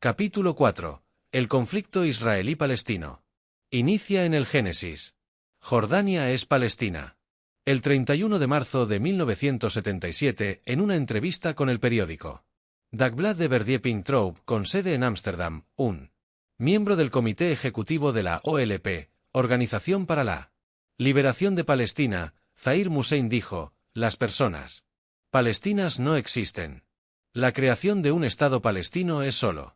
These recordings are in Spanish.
Capítulo 4. El conflicto israelí-palestino. Inicia en el Génesis. Jordania es Palestina. El 31 de marzo de 1977, en una entrevista con el periódico Dagblad de Verdieping Troup, con sede en Ámsterdam, un miembro del Comité Ejecutivo de la OLP, Organización para la Liberación de Palestina, Zahir Hussein dijo: las personas palestinas no existen. La creación de un Estado palestino es solo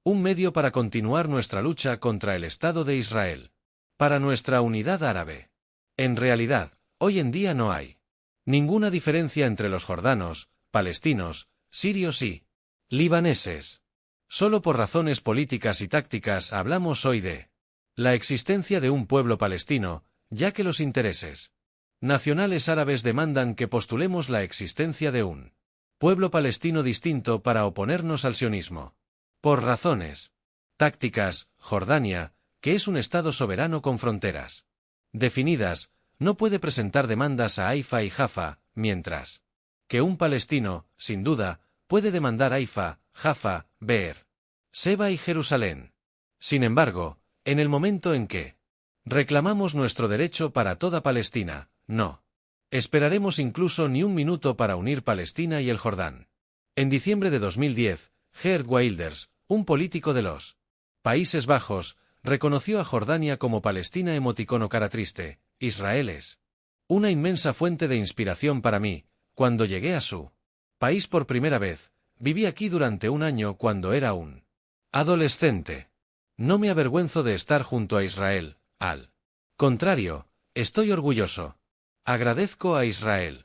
un medio para continuar nuestra lucha contra el Estado de Israel, para nuestra unidad árabe. En realidad, hoy en día no hay ninguna diferencia entre los jordanos, palestinos, sirios y libaneses. Solo por razones políticas y tácticas hablamos hoy de la existencia de un pueblo palestino, ya que los intereses nacionales árabes demandan que postulemos la existencia de un pueblo palestino distinto para oponernos al sionismo. Por razones tácticas, Jordania, que es un Estado soberano con fronteras definidas, no puede presentar demandas a Haifa y Jaffa, mientras que un palestino, sin duda, puede demandar Haifa, Jaffa, Beer Seba y Jerusalén. Sin embargo, en el momento en que reclamamos nuestro derecho para toda Palestina, no esperaremos incluso ni un minuto para unir Palestina y el Jordán. En diciembre de 2010, Geert Wilders, un político de los Países Bajos, reconoció a Jordania como Palestina. Emoticono cara triste. Israel es una inmensa fuente de inspiración para mí. Cuando llegué a su país por primera vez, viví aquí durante un año cuando era un adolescente. No me avergüenzo de estar junto a Israel, al contrario, estoy orgulloso. Agradezco a Israel.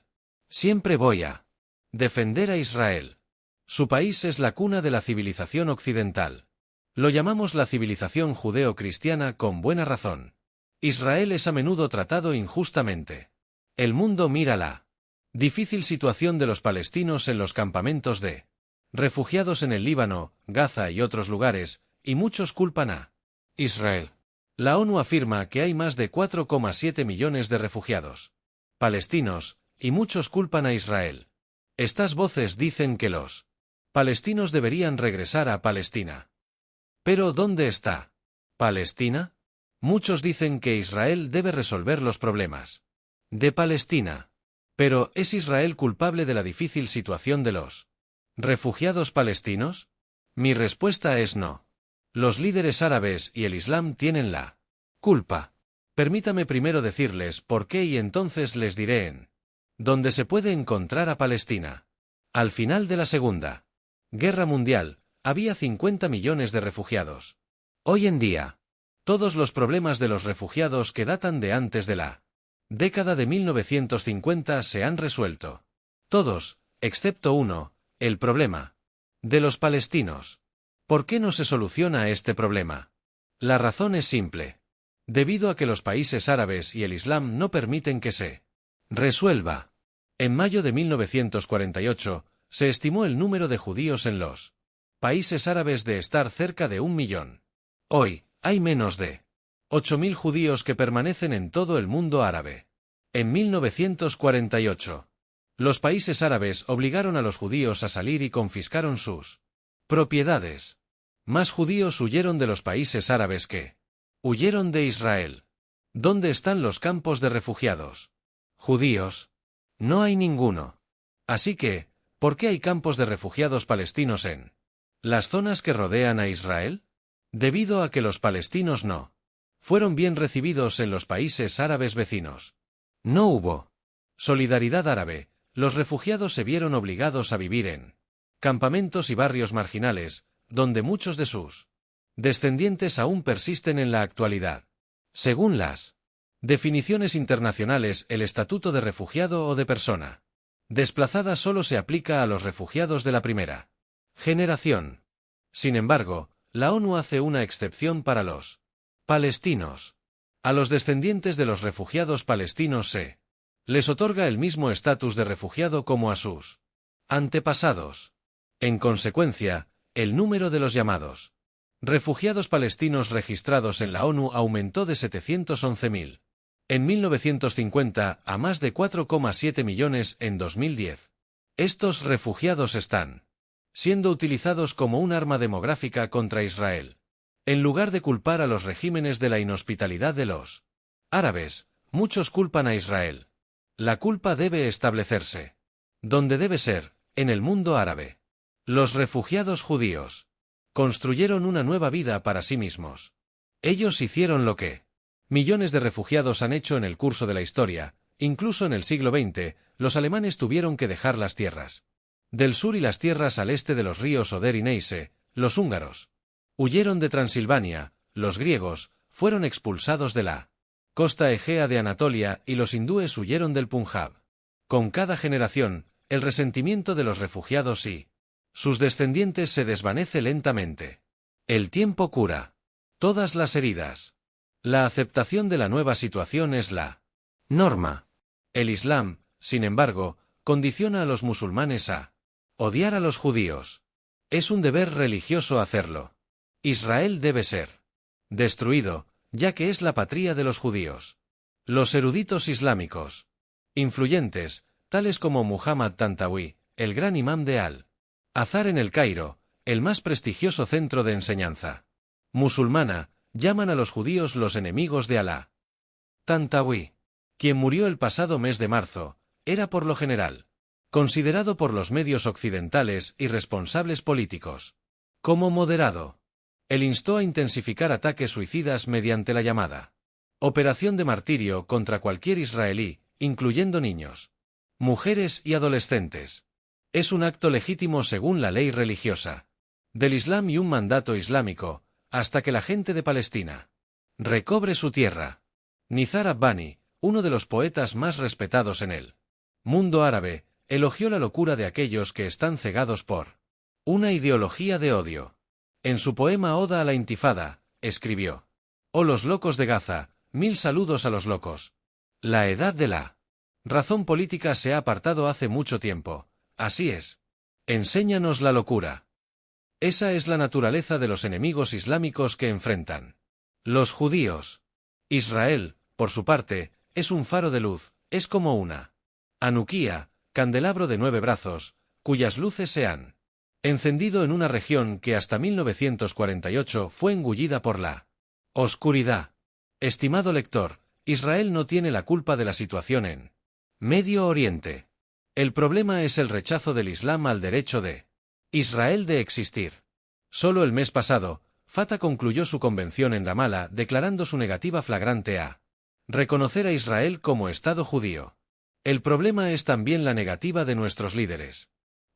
Siempre voy a defender a Israel. Su país es la cuna de la civilización occidental. Lo llamamos la civilización judeo-cristiana con buena razón. Israel es a menudo tratado injustamente. El mundo mira la difícil situación de los palestinos en los campamentos de refugiados en el Líbano, Gaza y otros lugares, y muchos culpan a Israel. La ONU afirma que hay más de 4,7 millones de refugiados palestinos, y muchos culpan a Israel. Estas voces dicen que los palestinos deberían regresar a Palestina. Pero ¿dónde está Palestina? Muchos dicen que Israel debe resolver los problemas de Palestina. Pero ¿es Israel culpable de la difícil situación de los refugiados palestinos? Mi respuesta es no. Los líderes árabes y el Islam tienen la culpa. Permítame primero decirles por qué y entonces les diré en dónde se puede encontrar a Palestina. Al final de la Segunda Guerra Mundial, había 50 millones de refugiados. Hoy en día, todos los problemas de los refugiados que datan de antes de la década de 1950 se han resuelto. Todos, excepto uno, el problema de los palestinos. ¿Por qué no se soluciona este problema? La razón es simple. Debido a que los países árabes y el Islam no permiten que se resuelva. En mayo de 1948, se estimó el número de judíos en los países árabes de estar cerca de 1 millón. Hoy, hay menos de 8.000 judíos que permanecen en todo el mundo árabe. En 1948, los países árabes obligaron a los judíos a salir y confiscaron sus propiedades. Más judíos huyeron de los países árabes que huyeron de Israel. ¿Dónde están los campos de refugiados judíos? No hay ninguno. Así que, ¿por qué hay campos de refugiados palestinos en las zonas que rodean a Israel? Debido a que los palestinos no fueron bien recibidos en los países árabes vecinos. No hubo solidaridad árabe. Los refugiados se vieron obligados a vivir en campamentos y barrios marginales, donde muchos de sus descendientes aún persisten en la actualidad. Según las definiciones internacionales, el estatuto de refugiado o de persona desplazada solo se aplica a los refugiados de la primera generación. Sin embargo, la ONU hace una excepción para los palestinos. A los descendientes de los refugiados palestinos se les otorga el mismo estatus de refugiado como a sus antepasados. En consecuencia, el número de los llamados refugiados palestinos registrados en la ONU aumentó de 711.000 en 1950 a más de 4,7 millones en 2010. Estos refugiados están siendo utilizados como un arma demográfica contra Israel. En lugar de culpar a los regímenes de la inhospitalidad de los árabes, muchos culpan a Israel. La culpa debe establecerse donde debe ser, en el mundo árabe. Los refugiados judíos construyeron una nueva vida para sí mismos. Ellos hicieron lo que millones de refugiados han hecho en el curso de la historia. Incluso en el siglo XX, los alemanes tuvieron que dejar las tierras del sur y las tierras al este de los ríos Oder y Neisse. Los húngaros huyeron de Transilvania, los griegos fueron expulsados de la costa egea de Anatolia y los hindúes huyeron del Punjab. Con cada generación, el resentimiento de los refugiados y sus descendientes se desvanece lentamente. El tiempo cura todas las heridas. La aceptación de la nueva situación es la norma. El Islam, sin embargo, condiciona a los musulmanes a odiar a los judíos. Es un deber religioso hacerlo. Israel debe ser destruido, ya que es la patria de los judíos. Los eruditos islámicos influyentes, tales como Muhammad Tantawi, el gran imán de Al-Azhar en el Cairo, el más prestigioso centro de enseñanza musulmana, llaman a los judíos los enemigos de Alá. Tantawi, quien murió el pasado mes de marzo, era por lo general considerado por los medios occidentales y responsables políticos como moderado. Él instó a intensificar ataques suicidas mediante la llamada operación de martirio contra cualquier israelí, incluyendo niños, mujeres y adolescentes. Es un acto legítimo según la ley religiosa del Islam y un mandato islámico, hasta que la gente de Palestina recobre su tierra. Nizar Abbani, uno de los poetas más respetados en el mundo árabe, elogió la locura de aquellos que están cegados por una ideología de odio. En su poema Oda a la Intifada, escribió: «Oh los locos de Gaza, mil saludos a los locos. La edad de la razón política se ha apartado hace mucho tiempo, así es. Enséñanos la locura». Esa es la naturaleza de los enemigos islámicos que enfrentan los judíos. Israel, por su parte, es un faro de luz, es como una anuquía, candelabro de 9 brazos, cuyas luces se han encendido en una región que hasta 1948 fue engullida por la oscuridad. Estimado lector, Israel no tiene la culpa de la situación en Medio Oriente. El problema es el rechazo del Islam al derecho de Israel de existir. Solo el mes pasado, Fatah concluyó su convención en Ramallah declarando su negativa flagrante a reconocer a Israel como Estado judío. El problema es también la negativa de nuestros líderes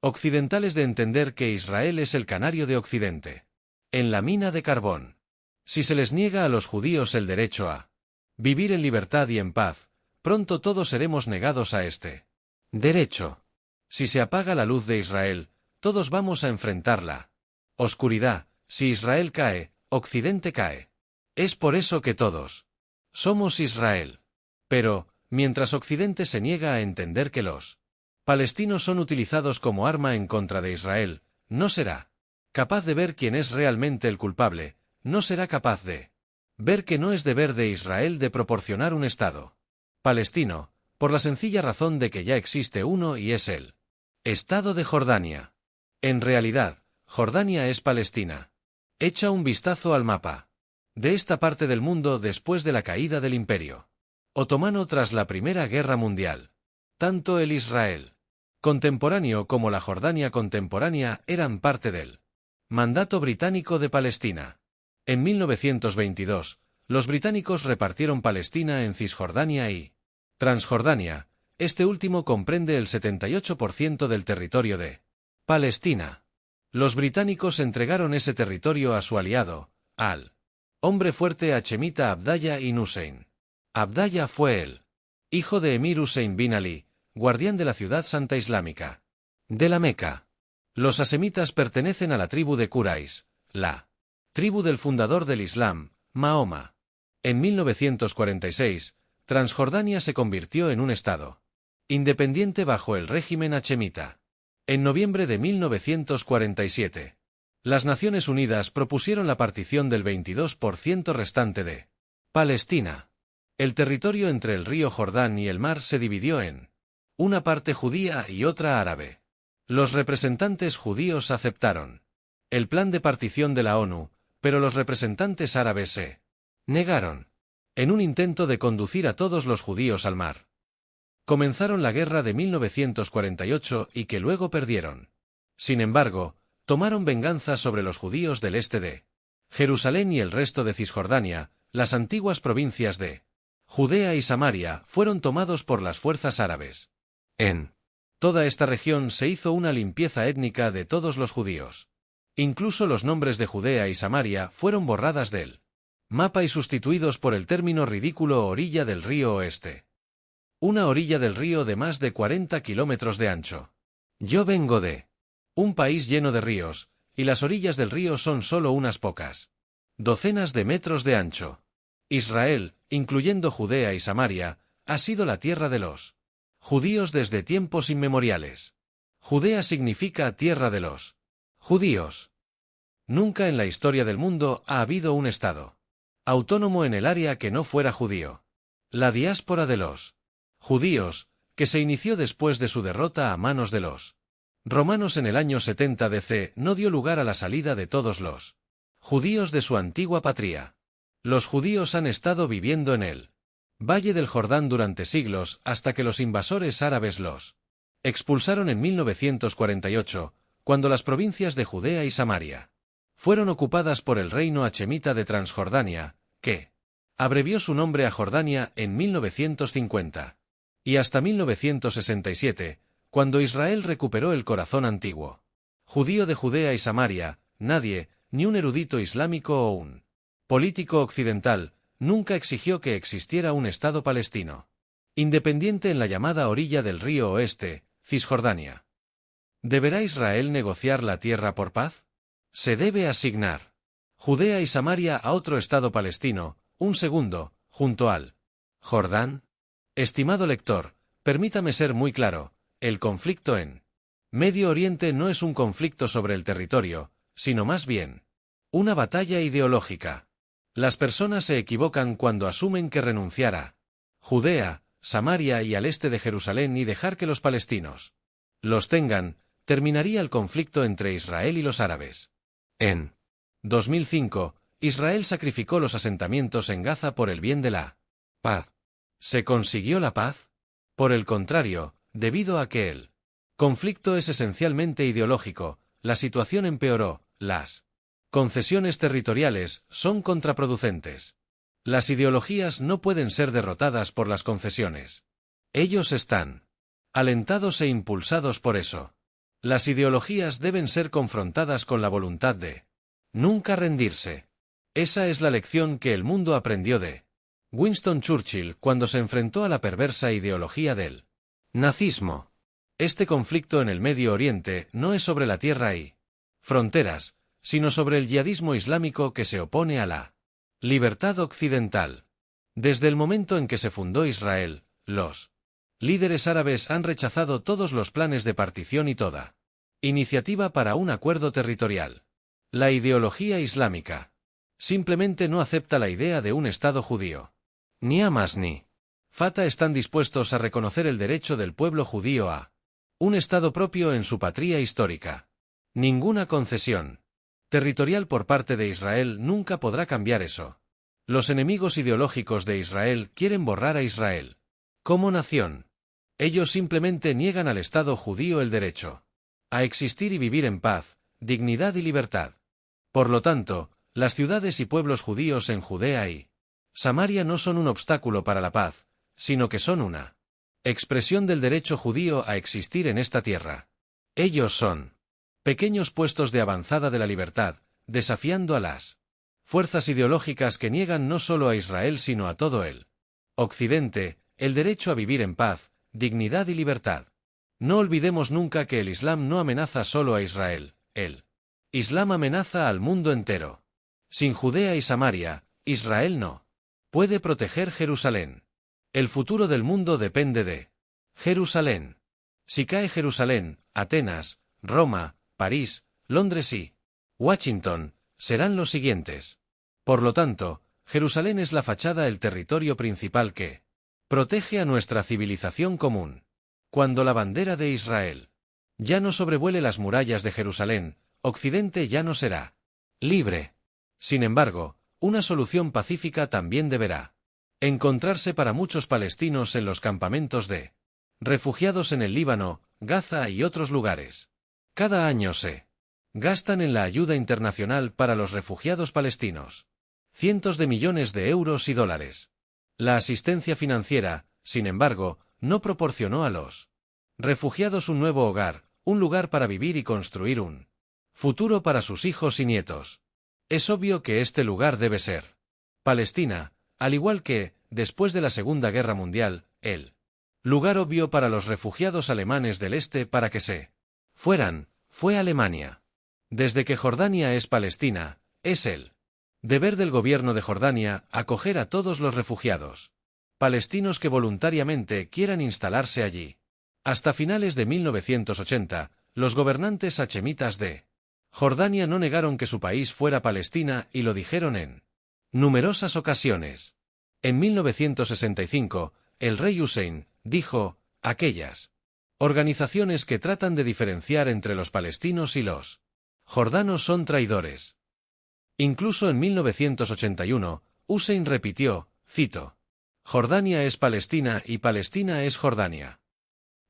occidentales de entender que Israel es el canario de Occidente en la mina de carbón. Si se les niega a los judíos el derecho a vivir en libertad y en paz, pronto todos seremos negados a este derecho. Si se apaga la luz de Israel, todos vamos a enfrentar la oscuridad. Si Israel cae, Occidente cae. Es por eso que todos somos Israel. Pero, mientras Occidente se niega a entender que los palestinos son utilizados como arma en contra de Israel, no será capaz de ver quién es realmente el culpable, no será capaz de ver que no es deber de Israel de proporcionar un Estado palestino, por la sencilla razón de que ya existe uno y es el Estado de Jordania. En realidad, Jordania es Palestina. Echa un vistazo al mapa de esta parte del mundo después de la caída del Imperio Otomano tras la Primera Guerra Mundial. Tanto el Israel contemporáneo como la Jordania contemporánea eran parte del mandato británico de Palestina. En 1922, los británicos repartieron Palestina en Cisjordania y Transjordania. Este último comprende el 78% del territorio de Palestina. Los británicos entregaron ese territorio a su aliado, al hombre fuerte hachemita Abdallah ibn Hussein. Abdallah fue el hijo de Emir Hussein bin Ali, guardián de la ciudad santa islámica de la Meca. Los hasemitas pertenecen a la tribu de Quraysh, la tribu del fundador del Islam, Mahoma. En 1946, Transjordania se convirtió en un estado independiente bajo el régimen hachemita. En noviembre de 1947, las Naciones Unidas propusieron la partición del 22% restante de Palestina. El territorio entre el río Jordán y el mar se dividió en una parte judía y otra árabe. Los representantes judíos aceptaron el plan de partición de la ONU, pero los representantes árabes se negaron en un intento de conducir a todos los judíos al mar. Comenzaron la guerra de 1948 y que luego perdieron. Sin embargo, tomaron venganza sobre los judíos del este de Jerusalén y el resto de Cisjordania. Las antiguas provincias de Judea y Samaria fueron tomados por las fuerzas árabes. En toda esta región se hizo una limpieza étnica de todos los judíos. Incluso los nombres de Judea y Samaria fueron borradas del mapa y sustituidos por el término ridículo orilla del río oeste. Una orilla del río de más de 40 kilómetros de ancho. Yo vengo de un país lleno de ríos, y las orillas del río son solo unas pocas docenas de metros de ancho. Israel, incluyendo Judea y Samaria, ha sido la tierra de los judíos desde tiempos inmemoriales. Judea significa tierra de los judíos. Nunca en la historia del mundo ha habido un estado autónomo en el área que no fuera judío. La diáspora de los judíos, que se inició después de su derrota a manos de los romanos en el año 70 DC, no dio lugar a la salida de todos los judíos de su antigua patria. Los judíos han estado viviendo en el Valle del Jordán durante siglos hasta que los invasores árabes los expulsaron en 1948, cuando las provincias de Judea y Samaria fueron ocupadas por el reino hachemita de Transjordania, que abrevió su nombre a Jordania en 1950, y hasta 1967, cuando Israel recuperó el corazón antiguo judío de Judea y Samaria. Nadie, ni un erudito islámico o un político occidental, nunca exigió que existiera un Estado palestino independiente en la llamada orilla del río oeste, Cisjordania. ¿Deberá Israel negociar la tierra por paz? Se debe asignar Judea y Samaria a otro Estado palestino, un segundo, junto al Jordán. Estimado lector, permítame ser muy claro, el conflicto en Medio Oriente no es un conflicto sobre el territorio, sino más bien una batalla ideológica. Las personas se equivocan cuando asumen que renunciar a Judea, Samaria y al este de Jerusalén y dejar que los palestinos los tengan, terminaría el conflicto entre Israel y los árabes. En 2005, Israel sacrificó los asentamientos en Gaza por el bien de la paz. ¿Se consiguió la paz? Por el contrario, debido a que el conflicto es esencialmente ideológico, la situación empeoró. Las concesiones territoriales son contraproducentes. Las ideologías no pueden ser derrotadas por las concesiones. Ellos están alentados e impulsados por eso. Las ideologías deben ser confrontadas con la voluntad de nunca rendirse. Esa es la lección que el mundo aprendió de Winston Churchill cuando se enfrentó a la perversa ideología del nazismo. Este conflicto en el Medio Oriente no es sobre la tierra y fronteras, sino sobre el yihadismo islámico que se opone a la libertad occidental. Desde el momento en que se fundó Israel, los líderes árabes han rechazado todos los planes de partición y toda iniciativa para un acuerdo territorial. La ideología islámica simplemente no acepta la idea de un Estado judío. Ni Hamas ni Fatah están dispuestos a reconocer el derecho del pueblo judío a un Estado propio en su patria histórica. Ninguna concesión territorial por parte de Israel nunca podrá cambiar eso. Los enemigos ideológicos de Israel quieren borrar a Israel como nación. Ellos simplemente niegan al Estado judío el derecho a existir y vivir en paz, dignidad y libertad. Por lo tanto, las ciudades y pueblos judíos en Judea y Samaria no son un obstáculo para la paz, sino que son una expresión del derecho judío a existir en esta tierra. Ellos son pequeños puestos de avanzada de la libertad, desafiando a las fuerzas ideológicas que niegan no solo a Israel sino a todo el Occidente, el derecho a vivir en paz, dignidad y libertad. No olvidemos nunca que el Islam no amenaza solo a Israel, el Islam amenaza al mundo entero. Sin Judea y Samaria, Israel no puede proteger Jerusalén. El futuro del mundo depende de Jerusalén. Si cae Jerusalén, Atenas, Roma, París, Londres y Washington serán los siguientes. Por lo tanto, Jerusalén es la fachada, el territorio principal que protege a nuestra civilización común. Cuando la bandera de Israel Ya no sobrevuele las murallas de Jerusalén, Occidente ya no será libre. Sin embargo, una solución pacífica también deberá encontrarse para muchos palestinos en los campamentos de refugiados en el Líbano, Gaza y otros lugares. Cada año se gastan en la ayuda internacional para los refugiados palestinos cientos de millones de euros y dólares. La asistencia financiera, sin embargo, no proporcionó a los refugiados un nuevo hogar, un lugar para vivir y construir un futuro para sus hijos y nietos. Es obvio que este lugar debe ser Palestina, al igual que, después de la Segunda Guerra Mundial, el lugar obvio para los refugiados alemanes del este para que se fueran, fue Alemania. Desde que Jordania es Palestina, es el deber del gobierno de Jordania acoger a todos los refugiados palestinos que voluntariamente quieran instalarse allí. Hasta finales de 1980, los gobernantes hachemitas de Jordania no negaron que su país fuera Palestina y lo dijeron en numerosas ocasiones. En 1965, el rey Hussein dijo, aquellas organizaciones que tratan de diferenciar entre los palestinos y los jordanos son traidores. Incluso en 1981, Hussein repitió, cito, Jordania es Palestina y Palestina es Jordania.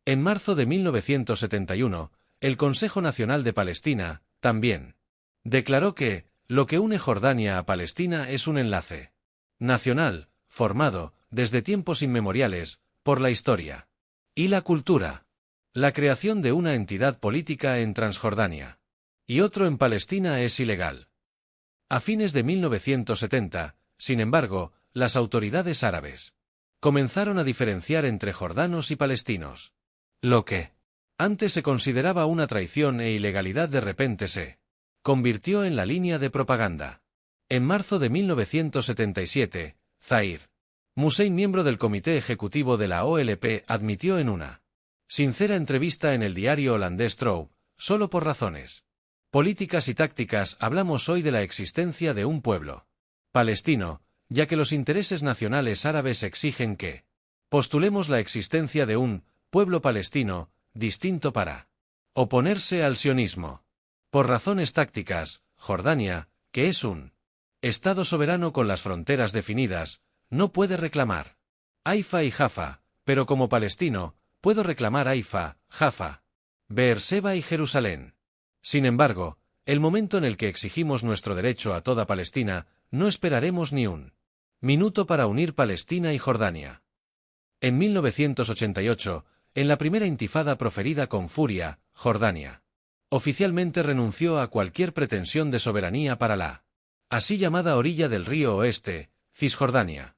En marzo de 1971, el Consejo Nacional de Palestina, también, declaró que, lo que une Jordania a Palestina es un enlace nacional, formado, desde tiempos inmemoriales, por la historia y la cultura. La creación de una entidad política en Transjordania y otro en Palestina es ilegal. A fines de 1970, sin embargo, las autoridades árabes comenzaron a diferenciar entre jordanos y palestinos. Lo que antes se consideraba una traición e ilegalidad de repente se convirtió en la línea de propaganda. En marzo de 1977, Zahir Hussein, miembro del comité ejecutivo de la OLP, admitió en una sincera entrevista en el diario holandés Trouw, solo por razones políticas y tácticas hablamos hoy de la existencia de un pueblo palestino, ya que los intereses nacionales árabes exigen que postulemos la existencia de un pueblo palestino distinto para oponerse al sionismo. Por razones tácticas, Jordania, que es un Estado soberano con las fronteras definidas, no puede reclamar Haifa y Jaffa, pero como palestino, puedo reclamar Haifa, Jaffa, Beerseba y Jerusalén. Sin embargo, el momento en el que exigimos nuestro derecho a toda Palestina, no esperaremos ni un minuto para unir Palestina y Jordania. En 1988, en la primera intifada proferida con furia, Jordania oficialmente renunció a cualquier pretensión de soberanía para la así llamada orilla del río oeste, Cisjordania.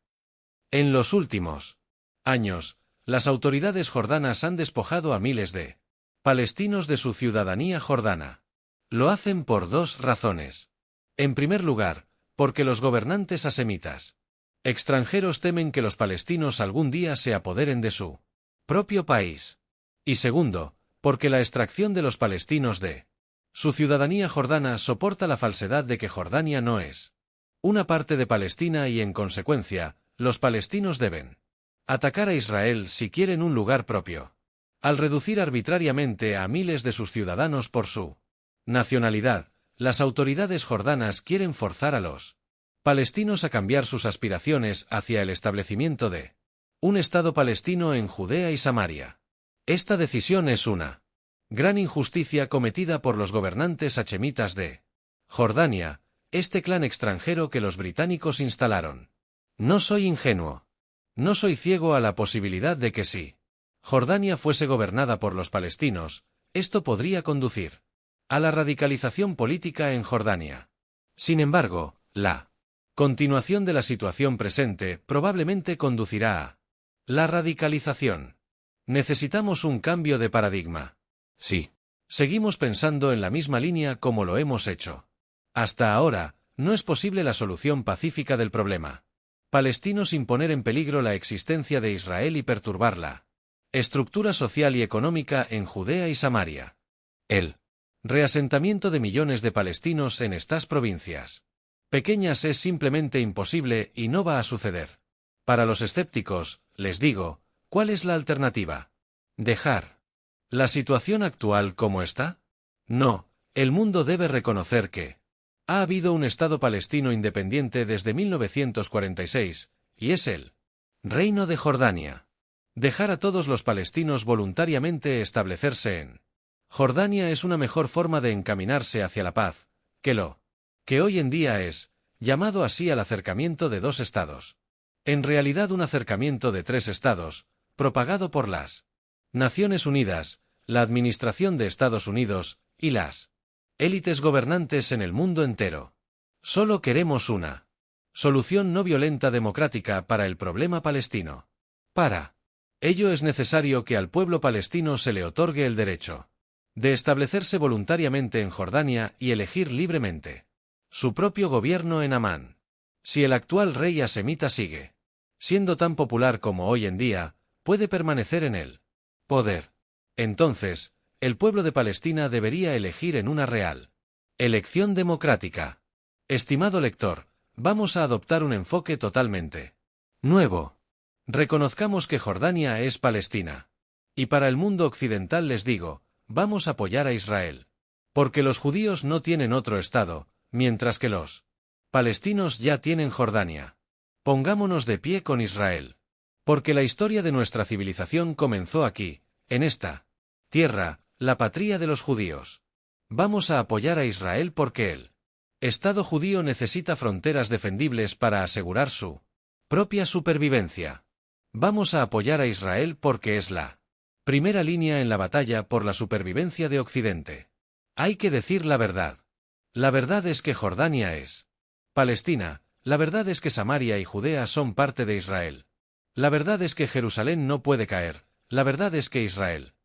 En los últimos años, las autoridades jordanas han despojado a miles de palestinos de su ciudadanía jordana. Lo hacen por dos razones. En primer lugar, porque los gobernantes hasemitas extranjeros temen que los palestinos algún día se apoderen de su propio país. Y segundo, porque la extracción de los palestinos de su ciudadanía jordana soporta la falsedad de que Jordania no es una parte de Palestina y en consecuencia, los palestinos deben atacar a Israel si quieren un lugar propio. Al reducir arbitrariamente a miles de sus ciudadanos por su nacionalidad, las autoridades jordanas quieren forzar a los palestinos a cambiar sus aspiraciones hacia el establecimiento de un Estado palestino en Judea y Samaria. Esta decisión es una gran injusticia cometida por los gobernantes hachemitas de Jordania, este clan extranjero que los británicos instalaron. No soy ingenuo. No soy ciego a la posibilidad de que si Jordania fuese gobernada por los palestinos, esto podría conducir a la radicalización política en Jordania. Sin embargo, la continuación de la situación presente probablemente conducirá a la radicalización. Necesitamos un cambio de paradigma. Sí. Seguimos pensando en la misma línea como lo hemos hecho hasta ahora, no es posible la solución pacífica del problema palestino sin poner en peligro la existencia de Israel y perturbar la estructura social y económica en Judea y Samaria. El reasentamiento de millones de palestinos en estas provincias pequeñas es simplemente imposible y no va a suceder. Para los escépticos, les digo, ¿cuál es la alternativa? Dejar ¿La situación actual cómo está? No, el mundo debe reconocer que ha habido un Estado palestino independiente desde 1946, y es el Reino de Jordania. Dejar a todos los palestinos voluntariamente establecerse en Jordania es una mejor forma de encaminarse hacia la paz, que lo que hoy en día es llamado así al acercamiento de dos estados. En realidad un acercamiento de tres estados, propagado por las Naciones Unidas, la Administración de Estados Unidos, y las élites gobernantes en el mundo entero. Solo queremos una solución no violenta democrática para el problema palestino. Para ello es necesario que al pueblo palestino se le otorgue el derecho de establecerse voluntariamente en Jordania y elegir libremente su propio gobierno en Amán. Si el actual rey hasemita sigue siendo tan popular como hoy en día, puede permanecer en el poder. Entonces, el pueblo de Palestina debería elegir en una real elección democrática. Estimado lector, vamos a adoptar un enfoque totalmente nuevo. Reconozcamos que Jordania es Palestina. Y para el mundo occidental les digo, vamos a apoyar a Israel. Porque los judíos no tienen otro estado, mientras que los palestinos ya tienen Jordania. Pongámonos de pie con Israel. Porque la historia de nuestra civilización comenzó aquí, en esta tierra, la patria de los judíos. Vamos a apoyar a Israel porque el Estado judío necesita fronteras defendibles para asegurar su propia supervivencia. Vamos a apoyar a Israel porque es la primera línea en la batalla por la supervivencia de Occidente. Hay que decir la verdad. La verdad es que Jordania es Palestina, la verdad es que Samaria y Judea son parte de Israel. La verdad es que Jerusalén no puede caer, la verdad es que Israel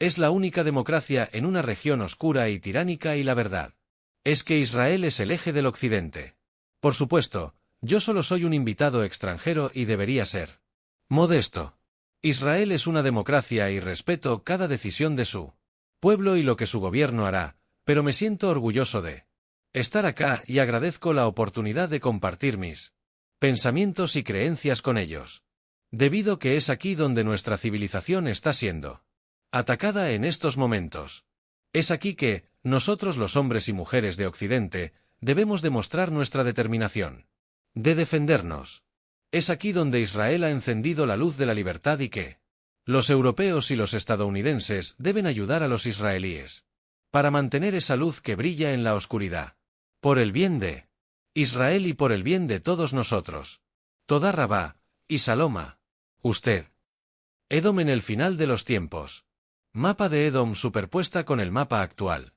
es la única democracia en una región oscura y tiránica y la verdad es que Israel es el eje del Occidente. Por supuesto, yo solo soy un invitado extranjero y debería ser modesto. Israel es una democracia y respeto cada decisión de su pueblo y lo que su gobierno hará, pero me siento orgulloso de estar acá y agradezco la oportunidad de compartir mis pensamientos y creencias con ellos. Debido que es aquí donde nuestra civilización está siendo atacada en estos momentos. Es aquí que, nosotros los hombres y mujeres de Occidente, debemos demostrar nuestra determinación de defendernos. Es aquí donde Israel ha encendido la luz de la libertad y que los europeos y los estadounidenses deben ayudar a los israelíes para mantener esa luz que brilla en la oscuridad. Por el bien de Israel y por el bien de todos nosotros. Toda Rabá y Saloma. Usted. Edom en el final de los tiempos. Mapa de Edom superpuesta con el mapa actual.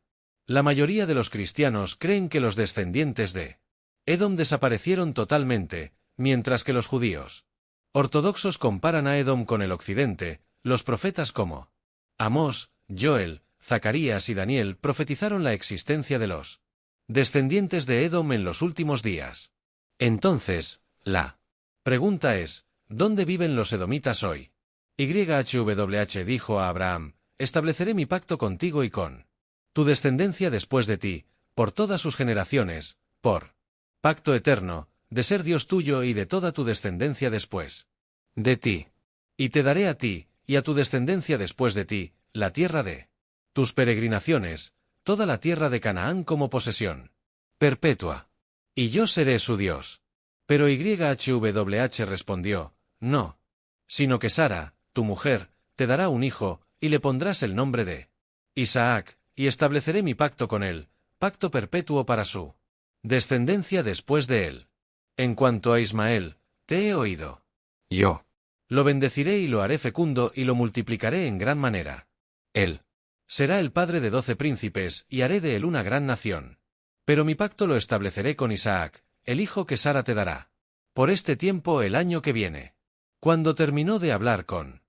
La mayoría de los cristianos creen que los descendientes de Edom desaparecieron totalmente, mientras que los judíos ortodoxos comparan a Edom con el occidente. Los profetas como Amós, Joel, Zacarías y Daniel profetizaron la existencia de los descendientes de Edom en los últimos días. Entonces, la pregunta es, ¿dónde viven los edomitas hoy? YHWH dijo a Abraham, estableceré mi pacto contigo y con tu descendencia después de ti, por todas sus generaciones, por pacto eterno, de ser Dios tuyo y de toda tu descendencia después de ti. Y te daré a ti, y a tu descendencia después de ti, la tierra de tus peregrinaciones, toda la tierra de Canaán como posesión perpetua. Y yo seré su Dios. Pero YHWH respondió, no. Sino que Sara, tu mujer, te dará un hijo, y le pondrás el nombre de Isaac, y estableceré mi pacto con él, pacto perpetuo para su descendencia después de él. En cuanto a Ismael, te he oído. Yo lo bendeciré y lo haré fecundo y lo multiplicaré en gran manera. Él será el padre de 12 príncipes y haré de él una gran nación. Pero mi pacto lo estableceré con Isaac, el hijo que Sara te dará. Por este tiempo el año que viene. Cuando terminó de hablar con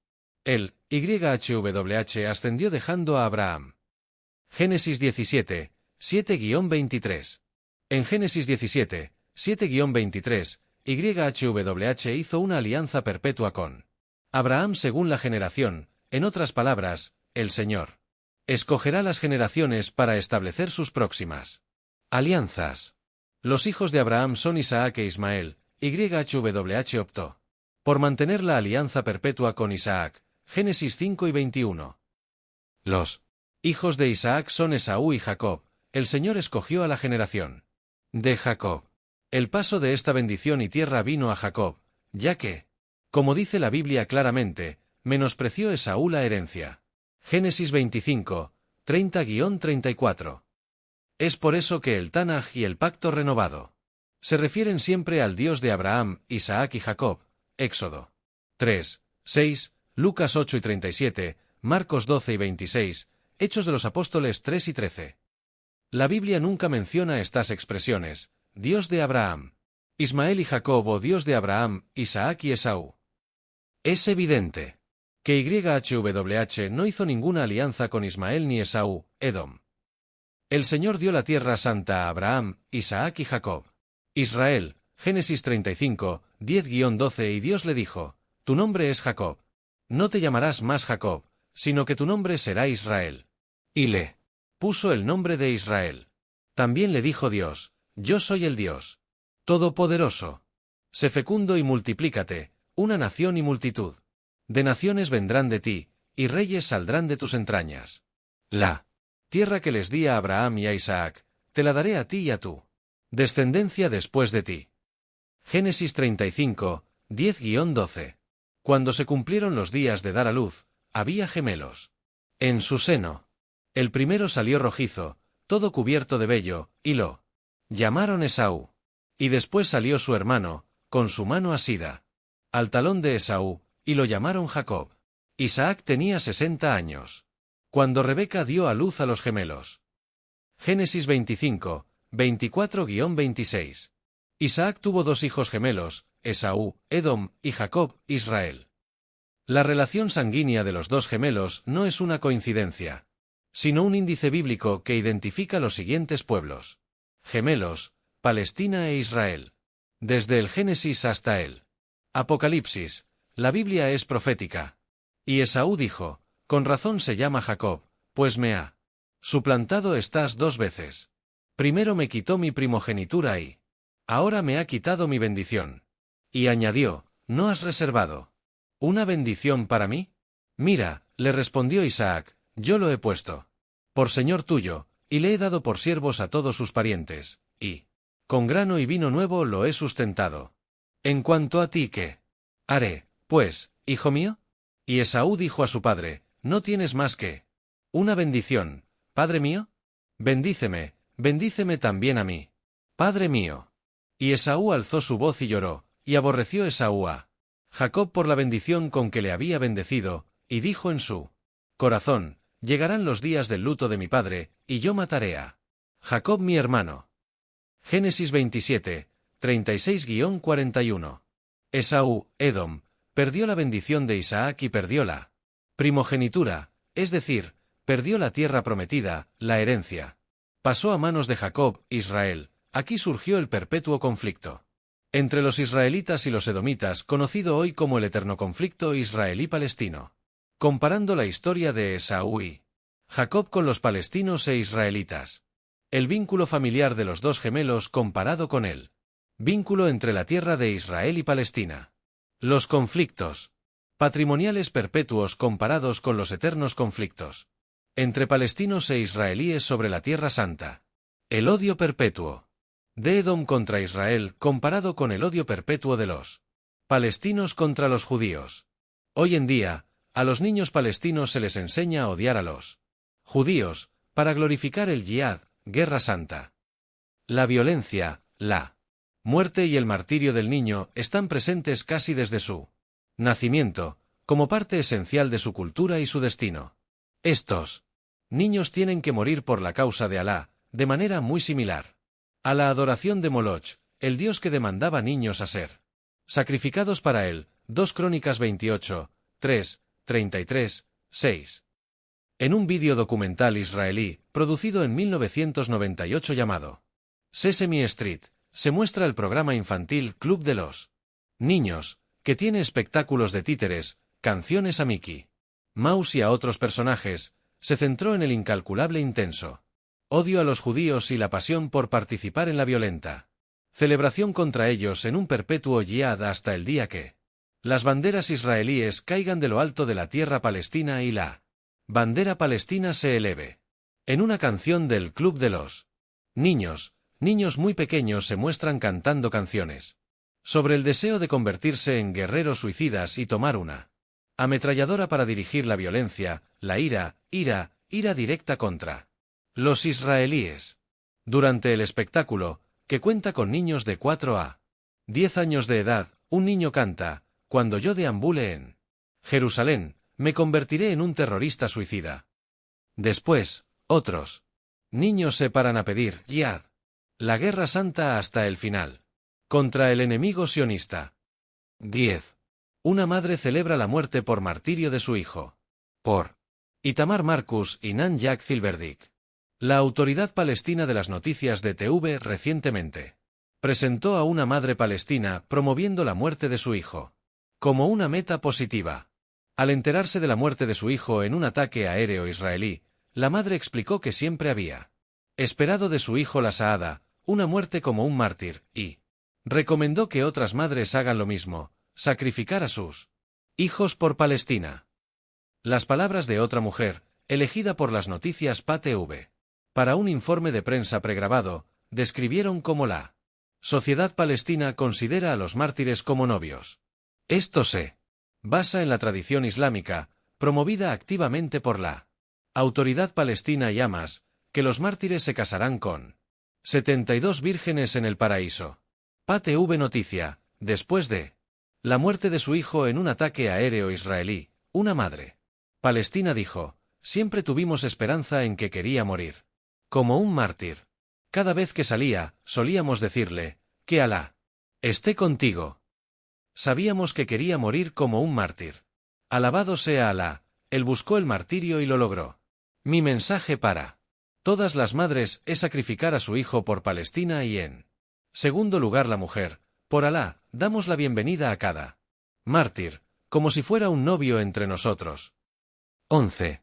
él, YHWH ascendió dejando a Abraham. Génesis 17, 7-23. En Génesis 17, 7-23, YHWH hizo una alianza perpetua con Abraham según la generación, en otras palabras, el Señor escogerá las generaciones para establecer sus próximas alianzas. Los hijos de Abraham son Isaac e Ismael. YHWH optó por mantener la alianza perpetua con Isaac. Génesis 5 y 21. Los hijos de Isaac son Esaú y Jacob. El Señor escogió a la generación de Jacob. El paso de esta bendición y tierra vino a Jacob, ya que, como dice la Biblia claramente, menospreció Esaú la herencia. Génesis 25, 30-34. Es por eso que el Tanaj y el pacto renovado se refieren siempre al Dios de Abraham, Isaac y Jacob. Éxodo 3, 6, Lucas 8 y 37, Marcos 12 y 26, Hechos de los Apóstoles 3 y 13. La Biblia nunca menciona estas expresiones, Dios de Abraham, Ismael y Jacob o Dios de Abraham, Isaac y Esaú. Es evidente que YHWH no hizo ninguna alianza con Ismael ni Esaú, Edom. El Señor dio la tierra santa a Abraham, Isaac y Jacob. Israel, Génesis 35, 10-12 y Dios le dijo, tu nombre es Jacob. No te llamarás más Jacob, sino que tu nombre será Israel. Y le puso el nombre de Israel. También le dijo Dios, yo soy el Dios Todopoderoso. Sé fecundo y multiplícate, una nación y multitud de naciones vendrán de ti, y reyes saldrán de tus entrañas. La tierra que les di a Abraham y a Isaac, te la daré a ti y a tu descendencia después de ti. Génesis 35, 10-12. Cuando se cumplieron los días de dar a luz, había gemelos en su seno. El primero salió rojizo, todo cubierto de vello, y lo llamaron Esaú. Y después salió su hermano, con su mano asida al talón de Esaú, y lo llamaron Jacob. Isaac tenía 60 años cuando Rebeca dio a luz a los gemelos. Génesis 25, 24-26. Isaac tuvo dos hijos gemelos, Esaú, Edom, y Jacob, Israel. La relación sanguínea de los dos gemelos no es una coincidencia, sino un índice bíblico que identifica los siguientes pueblos gemelos, Palestina e Israel. Desde el Génesis hasta el Apocalipsis, la Biblia es profética. Y Esaú dijo, con razón se llama Jacob, pues me ha suplantado estas dos veces. Primero me quitó mi primogenitura y ahora me ha quitado mi bendición. Y añadió, ¿no has reservado una bendición para mí? Mira, le respondió Isaac, yo lo he puesto por señor tuyo, y le he dado por siervos a todos sus parientes, y con grano y vino nuevo lo he sustentado. En cuanto a ti, ¿qué haré, pues, hijo mío? Y Esaú dijo a su padre, no tienes más que una bendición, padre mío. Bendíceme, bendíceme también a mí, padre mío. Y Esaú alzó su voz y lloró, y aborreció Esaú a Jacob por la bendición con que le había bendecido, y dijo en su corazón, llegarán los días del luto de mi padre, y yo mataré a Jacob mi hermano. Génesis 27, 36-41. Esaú, Edom, perdió la bendición de Isaac y perdió la primogenitura, es decir, perdió la tierra prometida, la herencia. Pasó a manos de Jacob, Israel. Aquí surgió el perpetuo conflicto entre los israelitas y los edomitas, conocido hoy como el eterno conflicto israelí-palestino. Comparando la historia de Esaú y Jacob con los palestinos e israelitas. El vínculo familiar de los dos gemelos comparado con el vínculo entre la tierra de Israel y Palestina. Los conflictos patrimoniales perpetuos comparados con los eternos conflictos entre palestinos e israelíes sobre la Tierra Santa. El odio perpetuo de Edom contra Israel comparado con el odio perpetuo de los palestinos contra los judíos. Hoy en día, a los niños palestinos se les enseña a odiar a los judíos, para glorificar el yihad, guerra santa. La violencia, la muerte y el martirio del niño están presentes casi desde su nacimiento, como parte esencial de su cultura y su destino. Estos niños tienen que morir por la causa de Alá, de manera muy similar a la adoración de Moloch, el dios que demandaba niños a ser sacrificados para él. 2 Crónicas 28, 3, 33, 6. En un vídeo documental israelí, producido en 1998 llamado Sesame Street, se muestra el programa infantil Club de los Niños, que tiene espectáculos de títeres, canciones a Mickey Mouse y a otros personajes. Se centró en el incalculable intenso odio a los judíos y la pasión por participar en la violenta celebración contra ellos en un perpetuo yihad hasta el día que las banderas israelíes caigan de lo alto de la tierra palestina y la Bandera palestina se eleve. En una canción del Club de los Niños, niños muy pequeños se muestran cantando canciones sobre el deseo de convertirse en guerreros suicidas y tomar una ametralladora para dirigir la violencia, la ira directa contra los israelíes. Durante el espectáculo, que cuenta con niños de 4 a 10 años de edad, un niño canta: «Cuando yo deambule en Jerusalén, me convertiré en un terrorista suicida». Después, otros niños se paran a pedir: «Yad, la guerra santa hasta el final, contra el enemigo sionista». 10. Una madre celebra la muerte por martirio de su hijo. Por Itamar Marcus y Nan Jack Silverdick. La Autoridad Palestina de las Noticias de TV recientemente presentó a una madre palestina promoviendo la muerte de su hijo como una meta positiva. Al enterarse de la muerte de su hijo en un ataque aéreo israelí, la madre explicó que siempre había esperado de su hijo la Saada, una muerte como un mártir, y recomendó que otras madres hagan lo mismo, sacrificar a sus hijos por Palestina. Las palabras de otra mujer, elegida por las noticias PATV para un informe de prensa pregrabado, describieron cómo la sociedad palestina considera a los mártires como novios. Esto se basa en la tradición islámica, promovida activamente por la Autoridad Palestina y Hamas, que los mártires se casarán con 72 vírgenes en el paraíso. PATV noticia: después de la muerte de su hijo en un ataque aéreo israelí, una madre palestina dijo: «Siempre tuvimos esperanza en que quería morir como un mártir. Cada vez que salía, solíamos decirle: que Alá esté contigo». Sabíamos que quería morir como un mártir. Alabado sea Alá, él buscó el martirio y lo logró. Mi mensaje para todas las madres es sacrificar a su hijo por Palestina y en segundo lugar la mujer. Por Alá, damos la bienvenida a cada mártir, como si fuera un novio entre nosotros. 11.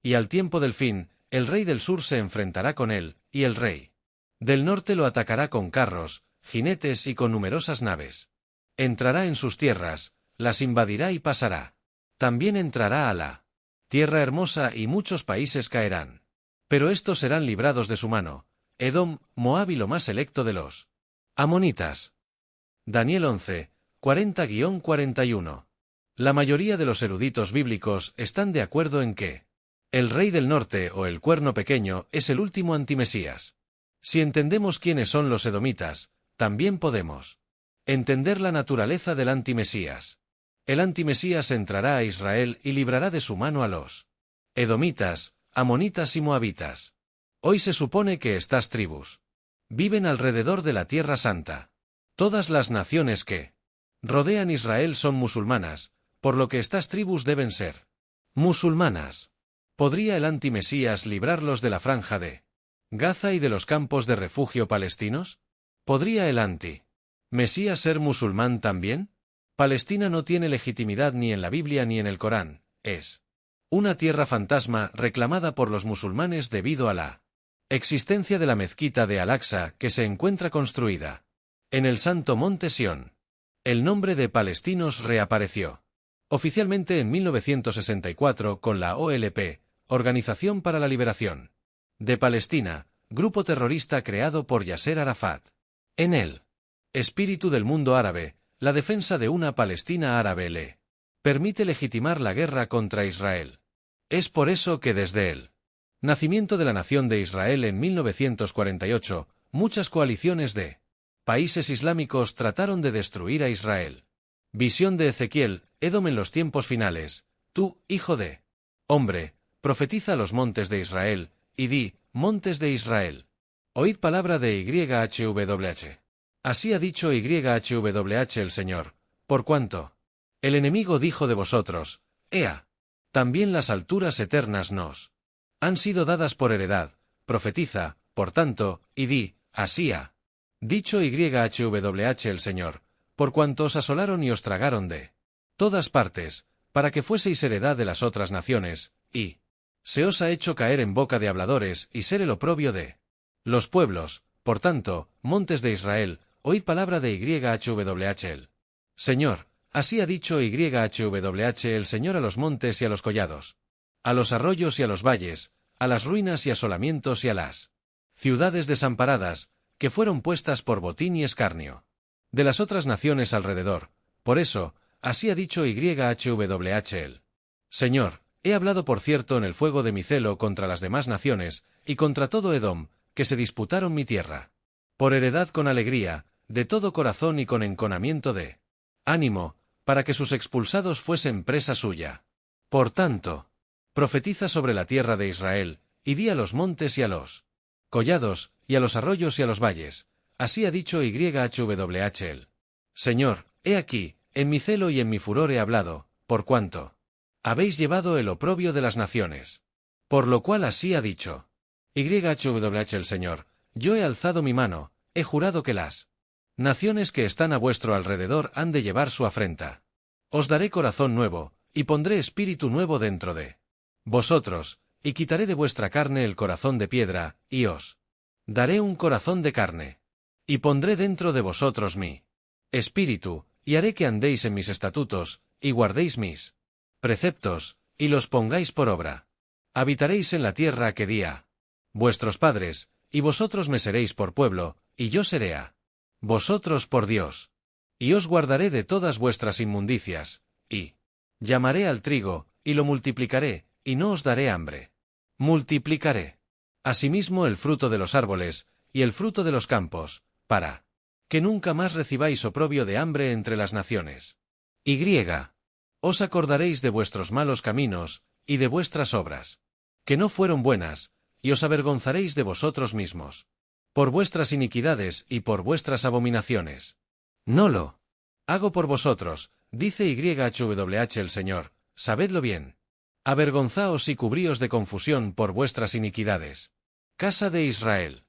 Y al tiempo del fin, el rey del sur se enfrentará con él, y el rey del norte lo atacará con carros, jinetes y con numerosas naves. Entrará en sus tierras, las invadirá y pasará. También entrará a la tierra hermosa y muchos países caerán. Pero estos serán librados de su mano: Edom, Moab y lo más selecto de los amonitas. Daniel 11, 40-41. La mayoría de los eruditos bíblicos están de acuerdo en que el rey del norte o el cuerno pequeño es el último antimesías. Si entendemos quiénes son los edomitas, también podemos entender la naturaleza del antimesías. El antimesías entrará a Israel y librará de su mano a los edomitas, amonitas y moabitas. Hoy se supone que estas tribus viven alrededor de la Tierra Santa. Todas las naciones que rodean Israel son musulmanas, por lo que estas tribus deben ser musulmanas. ¿Podría el antimesías librarlos de la franja de Gaza y de los campos de refugio palestinos? ¿Podría el anti-mesías ser musulmán también? Palestina no tiene legitimidad ni en la Biblia ni en el Corán, es una tierra fantasma reclamada por los musulmanes debido a la existencia de la mezquita de Al-Aqsa que se encuentra construida en el Santo Monte Sión. El nombre de palestinos reapareció oficialmente en 1964 con la OLP, Organización para la Liberación de Palestina, grupo terrorista creado por Yasser Arafat. En el espíritu del mundo árabe, la defensa de una Palestina árabe le permite legitimar la guerra contra Israel. Es por eso que desde el nacimiento de la nación de Israel en 1948, muchas coaliciones de países islámicos trataron de destruir a Israel. Visión de Ezequiel, Edom en los tiempos finales. Tú, hijo de hombre, profetiza a los montes de Israel, y di: montes de Israel, oíd palabra de YHWH. Así ha dicho YHWH el Señor, por cuanto el enemigo dijo de vosotros: Ea, también las alturas eternas nos han sido dadas por heredad. Profetiza, por tanto, y di: así ha dicho YHWH el Señor, por cuanto os asolaron y os tragaron de todas partes, para que fueseis heredad de las otras naciones, y se os ha hecho caer en boca de habladores y ser el oprobio de los pueblos. Por tanto, montes de Israel, oíd palabra de YHWH el Señor. Así ha dicho YHWH el Señor a los montes y a los collados. a los arroyos y a los valles, a las ruinas y asolamientos y a las ciudades desamparadas, que fueron puestas por botín y escarnio de las otras naciones alrededor. Por eso, así ha dicho YHWH. Señor, he hablado por cierto en el fuego de mi celo contra las demás naciones, y contra todo Edom, que se disputaron mi tierra. Por heredad con alegría, de todo corazón y con enconamiento de ánimo, para que sus expulsados fuesen presa suya. Por tanto, profetiza sobre la tierra de Israel, y di a los montes y a los collados, y a los arroyos y a los valles. Así ha dicho YHWH. Señor, he aquí, en mi celo y en mi furor he hablado, por cuanto habéis llevado el oprobio de las naciones. Por lo cual así ha dicho YHWH el Señor, yo he alzado mi mano, he jurado que las naciones que están a vuestro alrededor han de llevar su afrenta. Os daré corazón nuevo, y pondré espíritu nuevo dentro de vosotros, y quitaré de vuestra carne el corazón de piedra, y os daré un corazón de carne. Y pondré dentro de vosotros mi espíritu, y haré que andéis en mis estatutos, y guardéis mis preceptos, y los pongáis por obra. Habitaréis en la tierra que di a vuestros padres, y vosotros me seréis por pueblo, y yo seré a vosotros por Dios. Y os guardaré de todas vuestras inmundicias, y llamaré al trigo, y lo multiplicaré, y no os daré hambre. Multiplicaré asimismo el fruto de los árboles, y el fruto de los campos, para que nunca más recibáis oprobio de hambre entre las naciones. Os acordaréis de vuestros malos caminos, y de vuestras obras, que no fueron buenas, y os avergonzaréis de vosotros mismos, por vuestras iniquidades y por vuestras abominaciones. No lo hago por vosotros, dice YHWH el Señor, sabedlo bien. Avergonzaos y cubríos de confusión por vuestras iniquidades. Casa de Israel.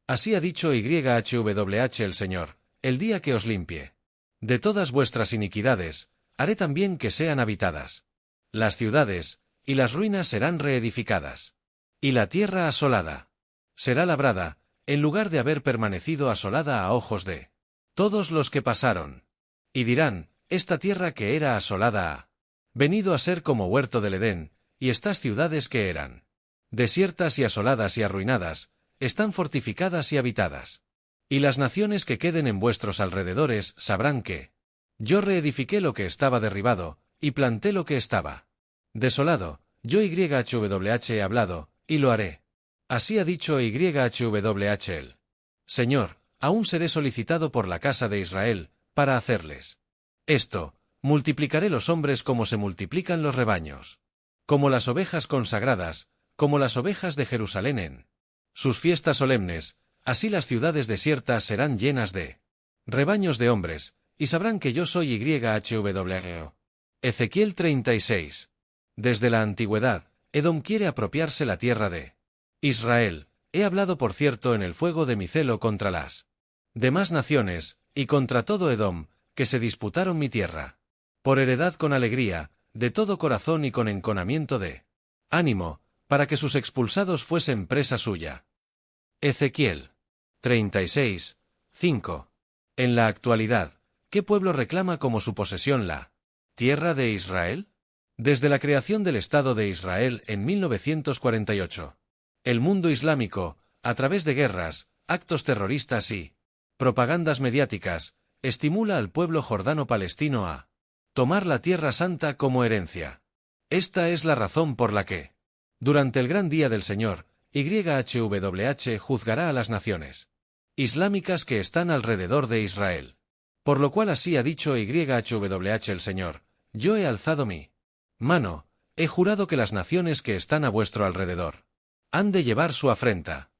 Así ha dicho YHWH el Señor, el día que os limpie de todas vuestras iniquidades, haré también que sean habitadas las ciudades, y las ruinas serán reedificadas. Y la tierra asolada será labrada, en lugar de haber permanecido asolada a ojos de todos los que pasaron. Y dirán, esta tierra que era asolada ha venido a ser como huerto del Edén, y estas ciudades que eran desiertas y asoladas y arruinadas, están fortificadas y habitadas. Y las naciones que queden en vuestros alrededores sabrán que yo reedifiqué lo que estaba derribado, y planté lo que estaba desolado. Yo YHWH he hablado, y lo haré. Así ha dicho YHWH el Señor, aún seré solicitado por la casa de Israel, para hacerles esto. Multiplicaré los hombres como se multiplican los rebaños, como las ovejas consagradas, como las ovejas de Jerusalén en sus fiestas solemnes, así las ciudades desiertas serán llenas de rebaños de hombres, y sabrán que yo soy YHWH. Ezequiel 36. Desde la antigüedad, Edom quiere apropiarse la tierra de Israel. He hablado por cierto en el fuego de mi celo contra las demás naciones, y contra todo Edom, que se disputaron mi tierra. Por heredad con alegría, de todo corazón y con enconamiento de ánimo, para que sus expulsados fuesen presa suya. Ezequiel 36, 5. En la actualidad, ¿qué pueblo reclama como su posesión la tierra de Israel? Desde la creación del Estado de Israel en 1948, el mundo islámico, a través de guerras, actos terroristas y propagandas mediáticas, estimula al pueblo jordano-palestino a tomar la Tierra Santa como herencia. Esta es la razón por la que, durante el gran día del Señor, YHWH juzgará a las naciones islámicas que están alrededor de Israel. Por lo cual así ha dicho YHWH el Señor, yo he alzado mi mano, he jurado que las naciones que están a vuestro alrededor han de llevar su afrenta.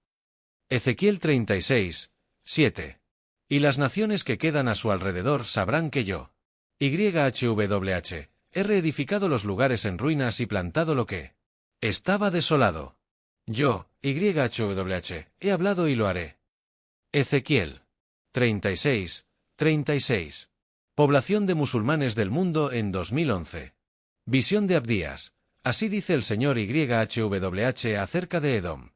Ezequiel 36, 7. Y las naciones que quedan a su alrededor sabrán que yo, YHWH, he reedificado los lugares en ruinas y plantado lo que estaba desolado. Yo, YHWH, he hablado y lo haré. Ezequiel 36, 36. Población de musulmanes del mundo en 2011. Visión de Abdías. Así dice el señor YHWH acerca de Edom.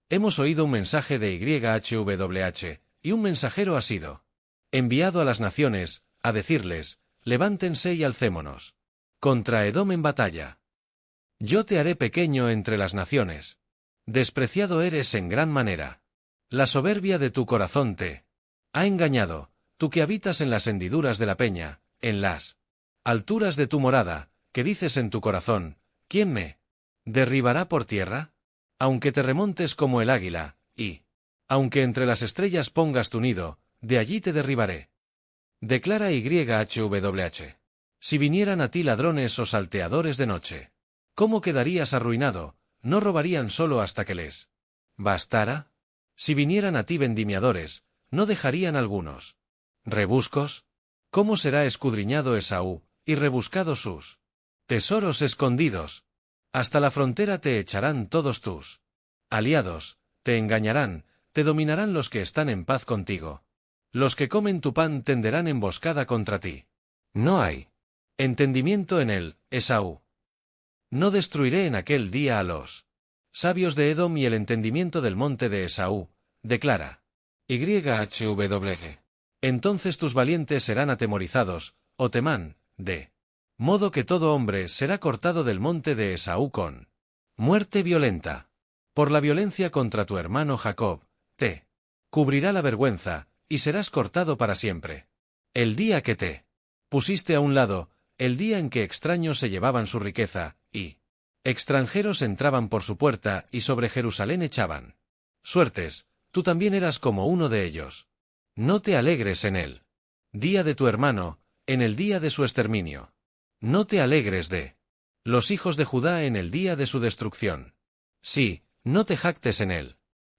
Hemos oído un mensaje de YHWH, y un mensajero ha sido enviado a las naciones, a decirles, levántense y alcémonos contra Edom en batalla. Yo te haré pequeño entre las naciones. Despreciado eres en gran manera. La soberbia de tu corazón te ha engañado, tú que habitas en las hendiduras de la peña, en las alturas de tu morada, que dices en tu corazón, ¿quién me derribará por tierra? Aunque te remontes como el águila, y aunque entre las estrellas pongas tu nido, de allí te derribaré. Declara YHWH. Si vinieran a ti ladrones o salteadores de noche, ¿cómo quedarías arruinado? ¿No robarían solo hasta que les bastara? Si vinieran a ti vendimiadores, ¿no dejarían algunos rebuscos? ¿Cómo será escudriñado Esaú, y rebuscados sus tesoros escondidos? Hasta la frontera te echarán todos tus aliados, te engañarán, te dominarán los que están en paz contigo. Los que comen tu pan tenderán emboscada contra ti. No hay entendimiento en él, Esaú. No destruiré en aquel día a los sabios de Edom y el entendimiento del monte de Esaú, declara YHWH. Entonces tus valientes serán atemorizados, o temán, de modo que todo hombre será cortado del monte de Esaú con muerte violenta. Por la violencia contra tu hermano Jacob, te cubrirá la vergüenza, y serás cortado para siempre. El día que te pusiste a un lado, el día en que extraños se llevaban su riqueza, y extranjeros entraban por su puerta y sobre Jerusalén echaban suertes, tú también eras como uno de ellos. No te alegres en él. Día de tu hermano, en el día de su exterminio. No te alegres de los hijos de Judá en el día de su destrucción. Sí, no te jactes en él.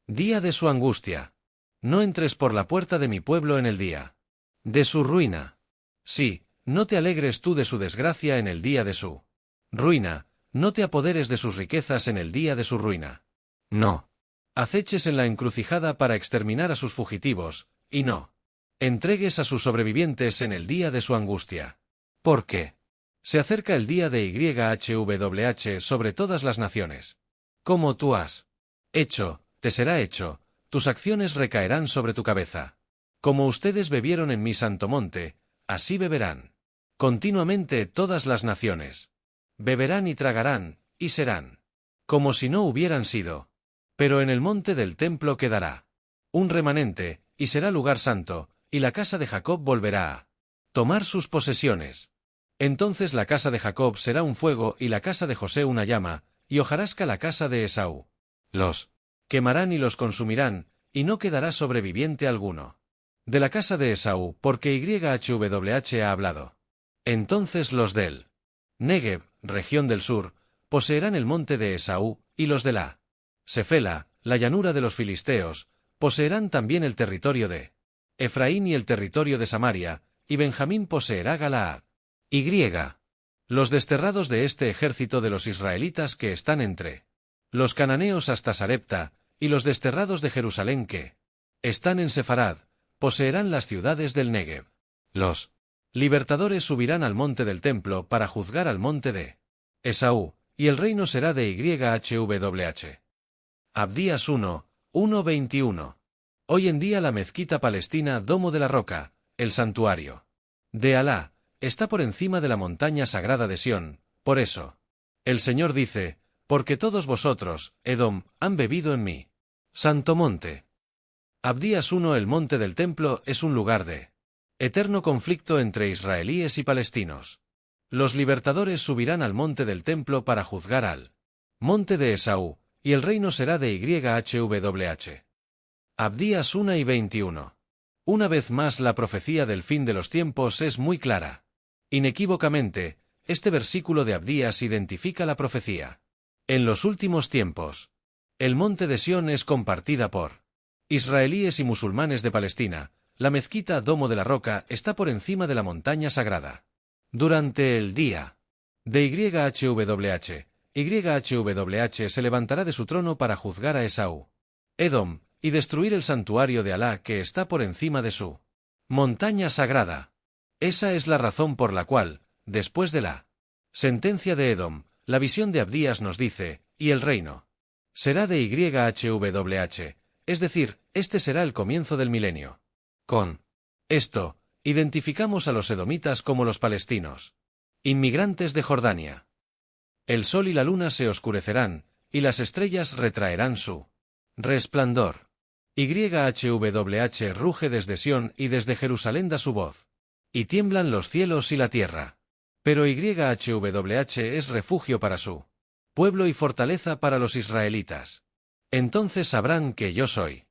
Día de su angustia. No entres por la puerta de mi pueblo en el día de su ruina. Sí, no te alegres tú de su desgracia en el día de su ruina, no te apoderes de sus riquezas en el día de su ruina. No aceches en la encrucijada para exterminar a sus fugitivos, y no entregues a sus sobrevivientes en el día de su angustia. Porque se acerca el día de YHWH sobre todas las naciones. Como tú has hecho, te será hecho, tus acciones recaerán sobre tu cabeza. Como ustedes bebieron en mi santo monte, así beberán continuamente todas las naciones. Beberán y tragarán, y serán como si no hubieran sido. Pero en el monte del templo quedará un remanente, y será lugar santo, y la casa de Jacob volverá a tomar sus posesiones. Entonces la casa de Jacob será un fuego y la casa de José una llama, y hojarasca la casa de Esaú. Los quemarán y los consumirán, y no quedará sobreviviente alguno. De la casa de Esaú, porque YHWH ha hablado. Entonces los del Negev, región del sur, poseerán el monte de Esaú, y los de la Sefela, la llanura de los filisteos, poseerán también el territorio de Efraín y el territorio de Samaria, y Benjamín poseerá Galaad. Los desterrados de este ejército de los israelitas que están entre los cananeos hasta Sarepta, y los desterrados de Jerusalén que están en Sefarad, poseerán las ciudades del Negev. Los libertadores subirán al monte del templo para juzgar al monte de Esaú, y el reino será de YHWH. Abdías 1:21. Hoy en día la mezquita palestina Domo de la Roca, el santuario de Alá, está por encima de la montaña sagrada de Sión, por eso. El Señor dice, porque todos vosotros, Edom, han bebido en mí. Santo monte. Abdías 1. El monte del templo es un lugar de eterno conflicto entre israelíes y palestinos. Los libertadores subirán al monte del templo para juzgar al monte de Esaú, y el reino será de YHWH. Abdías 1:21. Una vez más la profecía del fin de los tiempos es muy clara. Inequívocamente, este versículo de Abdías identifica la profecía. En los últimos tiempos, el monte de Sión es compartida por israelíes y musulmanes de Palestina. La mezquita Domo de la Roca está por encima de la montaña sagrada. Durante el día de YHWH se levantará de su trono para juzgar a Esaú, Edom, y destruir el santuario de Alá que está por encima de su montaña sagrada. Esa es la razón por la cual, después de la sentencia de Edom, la visión de Abdías nos dice, y el reino será de YHWH, es decir, este será el comienzo del milenio. Con esto, identificamos a los edomitas como los palestinos, inmigrantes de Jordania. El sol y la luna se oscurecerán, y las estrellas retraerán su resplandor. YHWH ruge desde Sión y desde Jerusalén da su voz. Y tiemblan los cielos y la tierra. Pero YHWH es refugio para su pueblo y fortaleza para los israelitas. Entonces sabrán que yo soy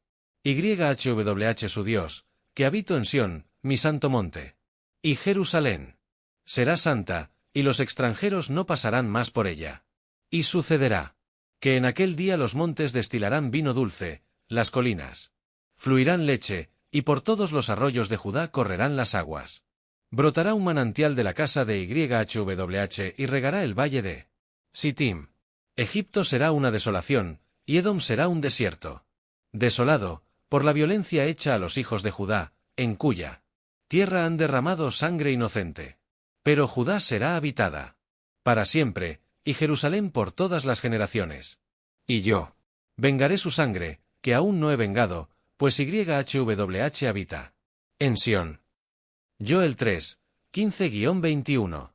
YHWH su Dios, que habito en Sión, mi santo monte. Y Jerusalén será santa, y los extranjeros no pasarán más por ella. Y sucederá que en aquel día los montes destilarán vino dulce, las colinas fluirán leche, y por todos los arroyos de Judá correrán las aguas. Brotará un manantial de la casa de YHWH y regará el valle de Sittim. Egipto será una desolación, y Edom será un desierto. Desolado, por la violencia hecha a los hijos de Judá, en cuya tierra han derramado sangre inocente. Pero Judá será habitada para siempre, y Jerusalén por todas las generaciones. Y yo vengaré su sangre, que aún no he vengado, pues YHWH habita en Sión. Joel 3, 15-21.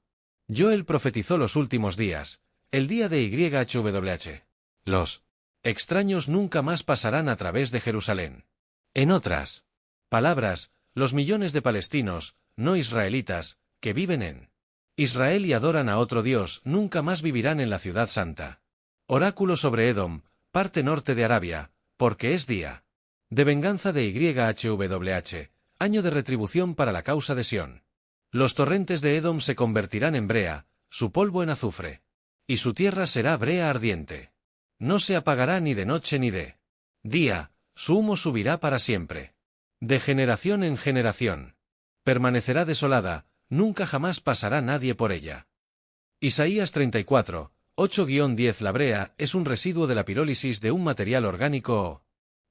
Joel profetizó los últimos días, el día de YHWH. Los extraños nunca más pasarán a través de Jerusalén. En otras palabras, los millones de palestinos, no israelitas, que viven en Israel y adoran a otro Dios, nunca más vivirán en la ciudad santa. Oráculo sobre Edom, parte norte de Arabia, porque es día de venganza de YHWH, año de retribución para la causa de Sión. Los torrentes de Edom se convertirán en brea, su polvo en azufre. Y su tierra será brea ardiente. No se apagará ni de noche ni de día, su humo subirá para siempre. De generación en generación. Permanecerá desolada, nunca jamás pasará nadie por ella. Isaías 34, 8-10. La brea es un residuo de la pirólisis de un material orgánico o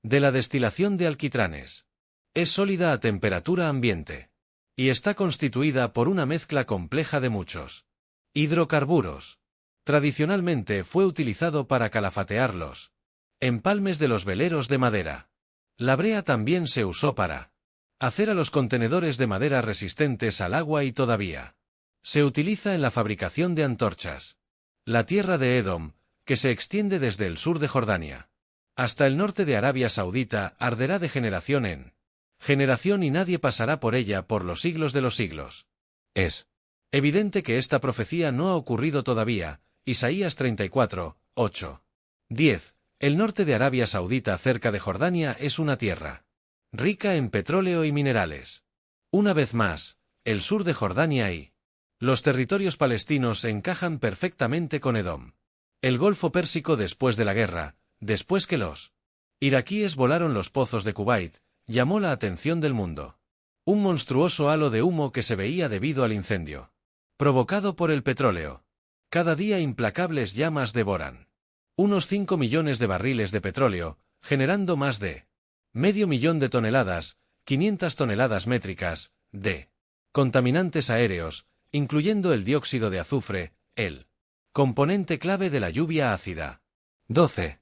de la destilación de alquitranes. Es sólida a temperatura ambiente. Y está constituida por una mezcla compleja de muchos hidrocarburos. Tradicionalmente fue utilizado para calafatear los empalmes de los veleros de madera. La brea también se usó para hacer a los contenedores de madera resistentes al agua y todavía se utiliza en la fabricación de antorchas. La tierra de Edom, que se extiende desde el sur de Jordania hasta el norte de Arabia Saudita, arderá de generación en generación y nadie pasará por ella por los siglos de los siglos. Es evidente que esta profecía no ha ocurrido todavía. Isaías 34, 8. 10. El norte de Arabia Saudita cerca de Jordania es una tierra rica en petróleo y minerales. Una vez más, el sur de Jordania y los territorios palestinos encajan perfectamente con Edom. El Golfo Pérsico después de la guerra, después que los iraquíes volaron los pozos de Kuwait, llamó la atención del mundo. Un monstruoso halo de humo que se veía debido al incendio provocado por el petróleo. Cada día implacables llamas devoran unos 5 millones de barriles de petróleo, generando más de medio millón de toneladas, 500 toneladas métricas, de contaminantes aéreos, incluyendo el dióxido de azufre, el componente clave de la lluvia ácida. 12.